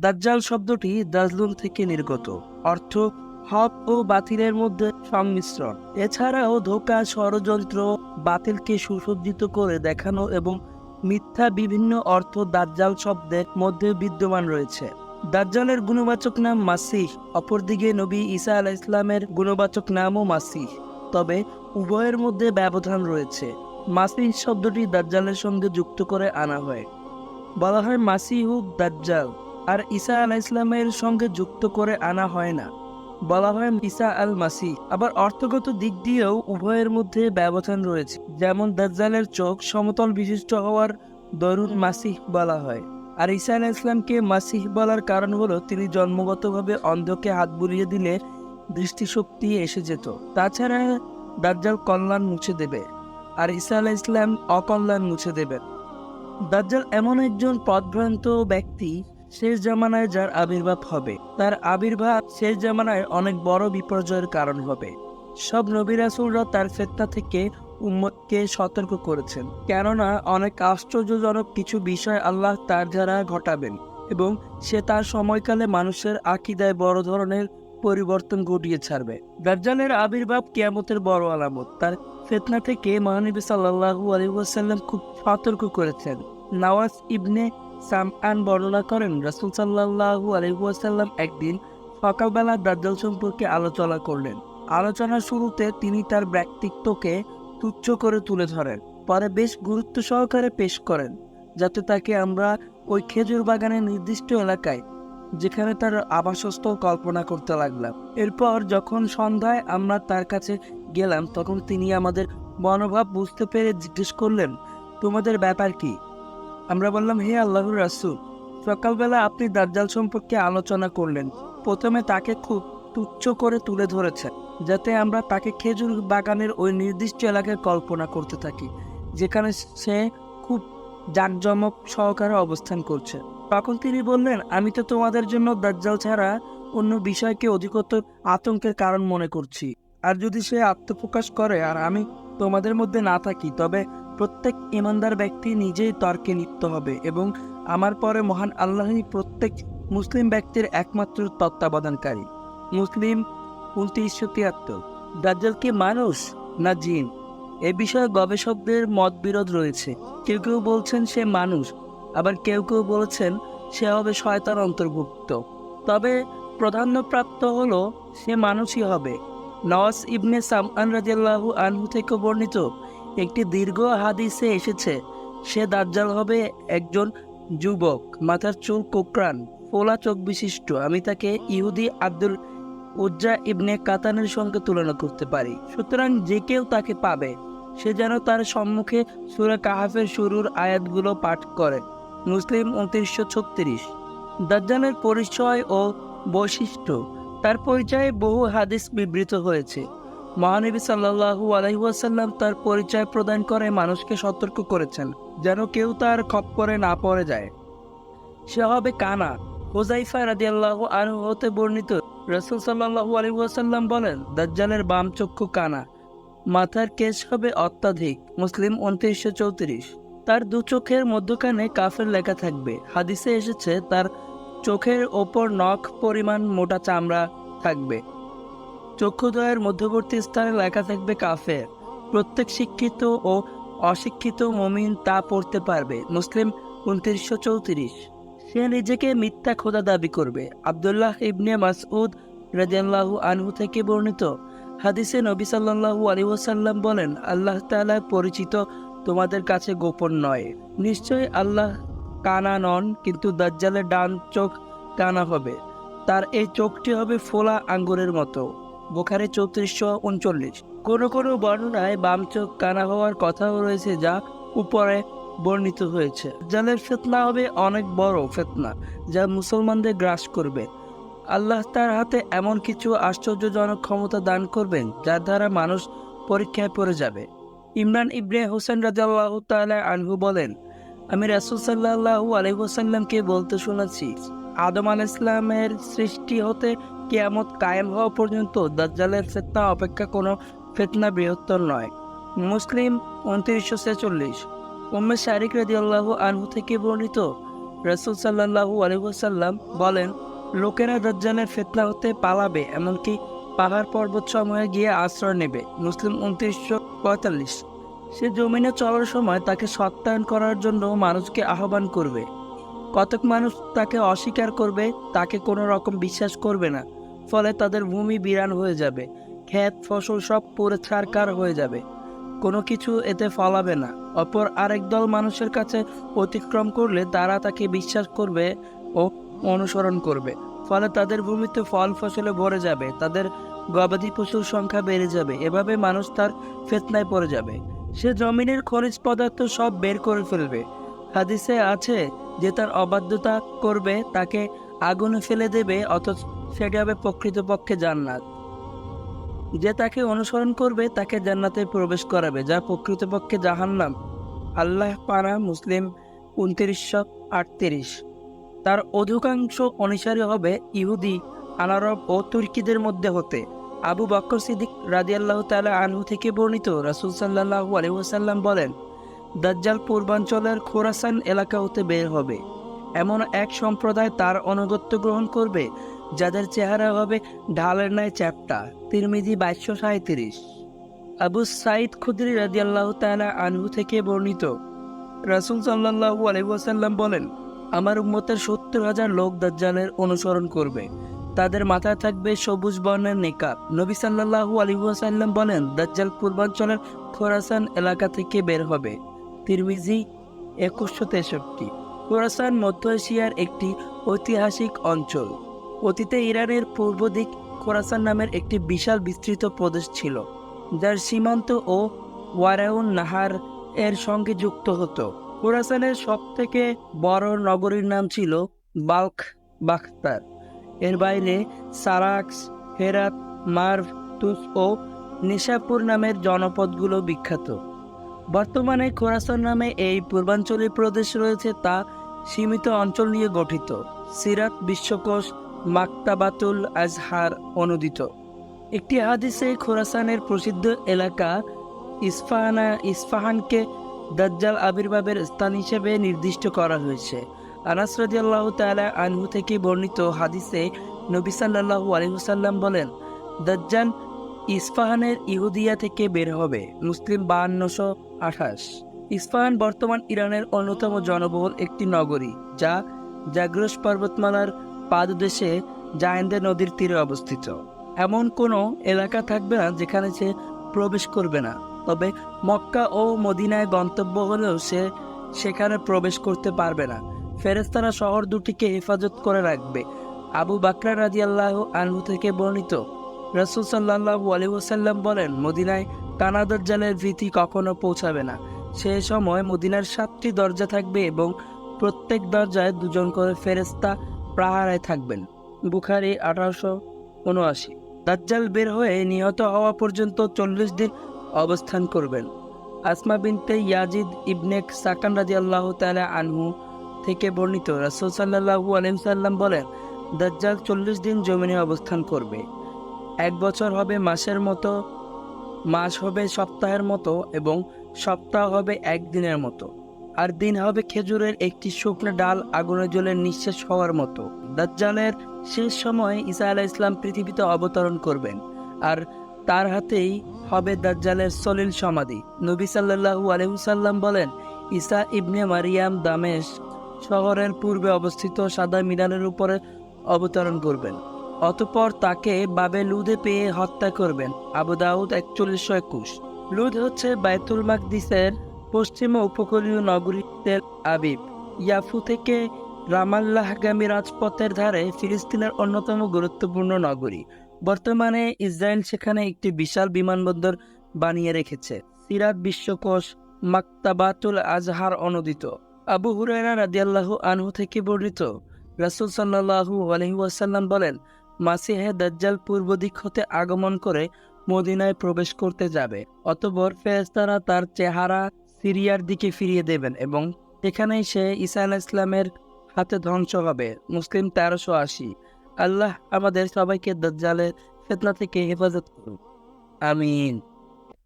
দাজ্জাল শব্দটি দাজলুন থেকে নির্গত, অর্থ হক ও বাতিলের মধ্যে সংমিশ্রণ। এছাড়াও ধোঁকা, ষড়যন্ত্র, বাতিলকে সুসজ্জিত করে দেখানো এবং মিথ্যা বিভিন্ন অর্থ দাজ্জাল শব্দের মধ্যে বিদ্যমান রয়েছে। দাজ্জালের গুণবাচক নাম মাসিহ, অপরদিকে নবী ঈসা আলাইহিস সালামের গুণবাচক নামও মাসিহ, তবে উভয়ের মধ্যে ব্যবধান রয়েছে। মাসিহ শব্দটি দাজ্জালের সঙ্গে যুক্ত করে আনা হয়, বলা হয় মাসিহু দাজ্জাল, আর ঈসা আলাইহিস সালামের সঙ্গে যুক্ত করে আনা হয় না, বলা হয় ঈসা আল মাসিহ। আবার অর্থগত দিক দিয়েও উভয়ের মধ্যে ব্যবধান রয়েছে, যেমন দাজ্জালের চোখ সমতল বিশিষ্ট হওয়ার দরুন মাসিহ বলা হয়, আর ঈসা আলাইহিস সালামকে মাসিহ বলার কারণ হলো তিনি জন্মগতভাবে অন্ধকে হাত বুলিয়ে দিলে দৃষ্টিশক্তি এসে যেত। তাছাড়া দাজ্জাল কল্যাণ মুছে দেবে, আর ঈসা আলাইহিস সালাম অকল্যাণ মুছে দেবেন। দাজ্জাল এমন একজন পথভ্রান্ত ব্যক্তি শেষ জামানায় যার আবির্ভাব হবে। তার আবির্ভাব শেষ জামানায় অনেক বড় বিপর্যয়ের কারণ হবে। সব নবী রাসূলরা তার ফিতনা থেকে উম্মতকে সতর্ক করেছেন, কেননা অনেক আশ্চর্যজনক কিছু বিষয় আল্লাহ তার দ্বারা ঘটাবেন এবং সে তার সময়কালে মানুষের আকীদায় বড় ধরনের পরিবর্তন ঘটিয়ে ছাড়বে। দাজ্জালের আবির্ভাব কিয়ামতের বড় আলামত। তার ফিতনা থেকে মহানবী সাল্লাল্লাহু আলাইহি ওয়াসাল্লাম খুব সতর্ক করেছেন। নওয়াস ইবনে সামআন বর্ণনা করেন, রাসূল সাল্লাল্লাহু আলাইহি ওয়াসাল্লাম একদিন সকালবেলা দাজ্জাল সম্পর্কে আলোচনা করলেন। আলোচনার শুরুতে তিনি তার ব্যক্তিত্বকে তুচ্ছ করে তুলে ধরেন, পরে বেশ গুরুত্ব সহকারে পেশ করেন, যাতে তাকে আমরা ওই খেজুর বাগানের নির্দিষ্ট এলাকায় যেখানে তার আবাসস্থল কল্পনা করতে লাগলাম। এরপর যখন সন্ধ্যায় আমরা তার কাছে গেলাম, তখন তিনি আমাদের মনোভাব বুঝতে পেরে জিজ্ঞেস করলেন, তোমাদের ব্যাপার কি? আমরা বললাম, হে আল্লাহর রাসূল, সকালবেলা আপনি দাজ্জাল সম্পর্কে আলোচনা করলেন। প্রথমে তাকে খুব তুচ্ছ করে তুলে ধরেছেন, যাতে আমরা তাকে খেজুর বাগানের ওই নির্দিষ্ট এলাকায় কল্পনা করতে থাকি, যেখানে সে খুব জাঁকজমক সহকারে অবস্থান করছে। তখন তিনি বললেন, আমি তো তোমাদের জন্য দাজ্জাল ছাড়া অন্য বিষয়কে অধিকতর আতঙ্কের কারণ মনে করছি। আর যদি সে আত্মপ্রকাশ করে আর আমি তোমাদের মধ্যে না থাকি, তবে প্রত্যেক ইমানদার ব্যক্তি নিজেই তর্কে লিপ্ত হবে এবং আমার পরে মহান আল্লাহই প্রত্যেক মুসলিম ব্যক্তির একমাত্র তত্ত্বাবধানকারী। মুসলিম 2973। দাজ্জাল কি মানুষ না জিন? এ বিষয়ে গবেষকদের মতবিরোধ রয়েছে। কেউ কেউ বলছেন সে মানুষ, আবার কেউ কেউ বলছেন সে হবে শয়তান অন্তর্ভুক্ত। তবে প্রাধান্যপ্রাপ্ত হলো সে মানুষই হবে। নওয়াস ইবনে সামআন রাদিয়াল্লাহু আনহু থেকে বর্ণিত একটি দীর্ঘ হাদিসে এসেছে, সে দাজ্জাল হবে একজন যুবক, মাথার চুল কোকড়ান, ফোলা চোখ বিশিষ্ট। আমি তাকে ইহুদি আব্দুল উজ্জা ইবনে কাতানের সঙ্গে তুলনা করতে পারি। সুতরাং যে কেউ তাকে পাবে, সে যেন তার সম্মুখে সূরা কাহাফের শুরুর আয়াতগুলো পাঠ করে। মুসলিম 2936। দাজ্জালের পরিচয় ও বৈশিষ্ট্য। তার পরিচয়ে বহু হাদিস বিবৃত হয়েছে। মহানবী সাল্লাল্লাহু আলাইহি ওয়াসাল্লাম তার পরিচয় প্রদান করে মানুষকে সতর্ক করেছেন, যেন কেউ তার খপ্পরে না পড়ে যায়। সে হবে কানা। হুযায়ফা রাদিয়াল্লাহু আনহু হতে বর্ণিত, রাসূল সাল্লাল্লাহু আলাইহি ওয়াসাল্লাম বলেন, দাজ্জালের বাম চক্ষু কানা, মাথার কেশ হবে অত্যাধিক। মুসলিম 2934। তার দু চোখের মধ্যখানে কাফের লেখা থাকবে। হাদিসে এসেছে তার চোখের ওপর নখ পরিমাণ মোটা চামড়া থাকবে। চক্ষুদ্বয়ের মধ্যবর্তী স্থানে লেখা থাকবে কাফের। প্রত্যেক শিক্ষিত ও অশিক্ষিত মুমিন তা পড়তে পারবে। মুসলিম 2934। সে নিজেকে মিথ্যা খোদা দাবি করবে। আব্দুল্লাহ ইবনে মাসউদ রাদিয়াল্লাহু আনহু থেকে বর্ণিত হাদিসে নবী সাল্লাল্লাহু আলাইহি ওয়াসাল্লাম বলেন, আল্লাহ তাআলা পরিচিত তোমাদের কাছে গোপন নয়। নিশ্চয়ই আল্লাহ কানা নন, কিন্তু দাজ্জালের ডান চোখ কানা হবে। তার এই চোখটি হবে ফোলা আঙ্গুরের মতো। বুখারী 3439। কোনো কোনো বর্ণনায় বাম চোখ কানা হওয়ার কথাও রয়েছে, যা উপরে বর্ণিত হয়েছে। দাজ্জালের ফিতনা হবে অনেক বড় ফিতনা, যা মুসলমানদের গ্রাস করবে। আল্লাহ তার হাতে এমন কিছু আশ্চর্যজনক ক্ষমতা দান করবেন, যার দ্বারা মানুষ পরীক্ষায় পড়ে যাবে। ইমরান ইবনে হুসাইন রাদিয়াল্লাহু তাআলা আনহু বলেন, আমি রাসূল সাল্লাল্লাহু আলাইহি ওয়াসাল্লামকে বলতে শুনেছি, আদম আলাইহিস সালামের সৃষ্টি হতে কিয়ামত কায়েম হওয়া পর্যন্ত দাজ্জালের ফিতনা অপেক্ষা কোনো ফিতনা বৃহত্তর নয়। মুসলিম 2946। উম্মে শারিক রাদিয়াল্লাহু আনহু থেকে বর্ণিত, রাসূল সাল্লাল্লাহু আলাইহি ওয়াসাল্লাম বলেন, লোকেরা দাজ্জালের ফিতনা হতে পালাবে, এমনকি পাহাড় পর্বত সমূহে গিয়ে আশ্রয় নেবে। মুসলিম 2945। সে জমিনে চলার সময় তাকে সত্যায়ন করার জন্য মানুষকে আহ্বান করবে। কতক মানুষ তাকে অস্বীকার করবে, তাকে কোনো রকম বিশ্বাস করবে না। ফলে তাদের ভূমি বিরান হয়ে যাবে, ক্ষেত ফসল সব পুড়ে ছারখার হয়ে যাবে, কোনো কিছু এতে ফলাবে না। অপর আরেক দল মানুষের কাছে অতিক্রম করলে তারা তাকে বিশ্বাস করবে ও অনুসরণ করবে। ফলে তাদের ভূমিতে ফল ফসলে ভরে যাবে, তাদের গবাদি পশুর সংখ্যা বেড়ে যাবে। এভাবে মানুষ তার ফিতনায় পড়ে যাবে। সে জমিনের খনিজ পদার্থ সব বের করে ফেলবে। হাদিসে আছে যে তার অবাধ্যতা করবে তাকে আগুনে ফেলে দেবে, অথচ সেটি হবে প্রকৃতপক্ষে জান্নাত। যে তাকে অনুসরণ করবে তাকে জান্নাতে প্রবেশ করাবে, যা প্রকৃতপক্ষে জাহান্নাম। আল্লাহ পানা। মুসলিম 2938। তার অধিকাংশ অনুসারী হবে ইহুদি, আনারব ও তুর্কিদের মধ্যে হতে। আবু বকর সিদ্দিক রাদিয়াল্লাহু তাআলা আনহু থেকে বর্ণিত, রাসূল সাল্লাল্লাহু আলাইহি ওয়াসাল্লাম বলেন, দাজ্জাল পূর্বাঞ্চলের খোরাসান এলাকা হতে বের হবে। এমন এক সম্প্রদায় তার আনুগত্য গ্রহণ করবে যাদের চেহারা হবে ঢালের ন্যায় চ্যাপ্টা। তিরমিজি 2237। আবু সাঈদ খুদরি রাদিয়াল্লাহু তাআলা আনহু থেকে বর্ণিত, রাসূল সাল্লাল্লাহু আলাইহি ওয়াসাল্লাম বলেন, আমার উম্মতের 70,000 লোক দাজ্জালের অনুসরণ করবে। তাদের মাথায় থাকবে সবুজ বর্ণের নিকাব। নবী সাল্লাল্লাহু আলাইহি ওয়াসাল্লাম বলেন, দাজ্জাল পূর্বাঞ্চলের খোরাসান এলাকা থেকে বের হবে। তিরমিজি 2163। খোরাসান মধ্য এশিয়ার একটি ঐতিহাসিক অঞ্চল। অতীতে ইরানের পূর্ব দিক খোরাসান নামের একটি বিশাল বিস্তৃত প্রদেশ ছিল, যার সীমান্ত ও ওয়ারাউন নাহার এর সঙ্গে যুক্ত হতো। খোরাসানের সবথেকে বড় নগরীর নাম ছিল বাল্খ বাখতার। এর বাইরে সারাক্স, হেরাত, মার্ভ, তুস ও নিশাপুর নামের জনপদগুলো বিখ্যাত। বর্তমানে খোরাসান নামে এই পূর্বাঞ্চলীয় প্রদেশ রয়েছে, তা সীমিত অঞ্চল নিয়ে গঠিত। সিরাত বিশ্বকোষ মাকতাবাতুল আজহার অনুদিত একটি হাদিসে খোরাসানের প্রসিদ্ধ এলাকা ইস্পাহানকে দাজ্জাল আবির্ভাবের স্থান হিসেবে নির্দিষ্ট করা হয়েছে। আনাস রাদিয়াল্লাহু তাআলা আনহু থেকে বর্ণিত হাদিসে নবী সাল্লাল্লাহু আলাইহি ওয়াসাল্লাম বলেন, দাজ্জাল ইস্পাহানের ইহুদিয়া থেকে বের হবে। মুসলিম 5228। ইস্পাহান বর্তমান ইরানের অন্যতম জনবহুল একটি নগরী, যা জাগ্রস পর্বতমালার পাদদেশে জায়েন্দে নদীর তীরে অবস্থিত। এমন কোনো এলাকা থাকবে না যেখানে সে প্রবেশ করবে না। তবে মক্কা ও মদিনায় গন্তব্য হলেও সে সেখানে প্রবেশ করতে পারবে না। ফেরেশতারা শহর দুটিকে হেফাজত করে রাখবে। আবু বাকর রাদিয়াল্লাহু আনহু থেকে বর্ণিত, রাসূল সাল্লাল্লাহু আলাইহি ওয়াসাল্লাম বলেন, মদিনায় কানা দাজ্জালের ভীতি কখনো পৌঁছাবে না। সে সময় মদিনার 7টি দরজা থাকবে এবং প্রত্যেক দরজায় 2 জন করে ফেরেশতা পাহারায় থাকবেন। বুখারী 1879। দাজ্জাল বের হয়ে নিহত হওয়া পর্যন্ত 40 দিন অবস্থান করবেন। আসমা বিনতে ইয়াজিদ ইবনে সাকান রাদিয়াল্লাহু তাআলা আনহু থেকে বর্ণিত, রাসূল সাল্লাল্লাহু আলাইহি ওয়াসাল্লাম বলেন, দাজ্জাল 40 দিন জমিনে অবস্থান করবে। 1 বছর হবে মাসের মতো, মাস হবে সপ্তাহের মতো এবং সপ্তাহ হবে 1 দিনের মতো, আর দিন হবে খেজুরের একটি শুকনো ডাল আগুনে জ্বলে নিঃশেষ হওয়ার মতো। দাজ্জালের শেষ সময়ে ঈসা আলাইহিস সালাম পৃথিবীতে অবতরণ করবেন, আর তার হাতেই হবে দাজ্জালের সলিল সমাধি। নবী সাল্লাল্লাহু আলাইহি ওয়াসাল্লাম বলেন, ঈসা ইবনে মারিয়াম দামেস্ক শহরের পূর্বে অবস্থিত সাদা মিনারের উপরে অবতরণ করবেন। অতঃপর তাকে বাবে লুদে পেয়ে হত্যা করবেন। আবু দাউদ 4121। লুদ হচ্ছে বাইতুল মাকদিসের পশ্চিম উপকূলীয় নগরী তেল আবিব। ইয়াফু থেকে রামাল্লাহগামী রাজপথের ধারে ফিলিস্তিনের অন্যতম গুরুত্বপূর্ণ নগরী। বর্তমানে ইসরায়েল সেখানে একটি বিশাল বিমানবন্দর বানিয়ে রেখেছে। সিরাত বিশ্বকোষ মাকতাবাতুল আজহার অনুদিত। আবু হুরায়রা রাদিয়াল্লাহু আনহু থেকে বর্ণিত, রাসূল সাল্লাল্লাহু আলাইহি ওয়াসাল্লাম বলেন, মাসিহে দাজ্জাল পূর্ব দিক হতে আগমন করে মদিনায় প্রবেশ করতে যাবে। অতঃপর ফেরেশতারা তার চেহারা সিরিয়ার দিকে ফিরিয়ে দেবেন এবং সেখানেই সে ঈসা আলাইহিস সালামের হাতে ধ্বংস হবে। মুসলিম 1380। আল্লাহ আমাদের সবাইকে দাজ্জালের ফিতনা থেকে হেফাজত করুন। আমিন।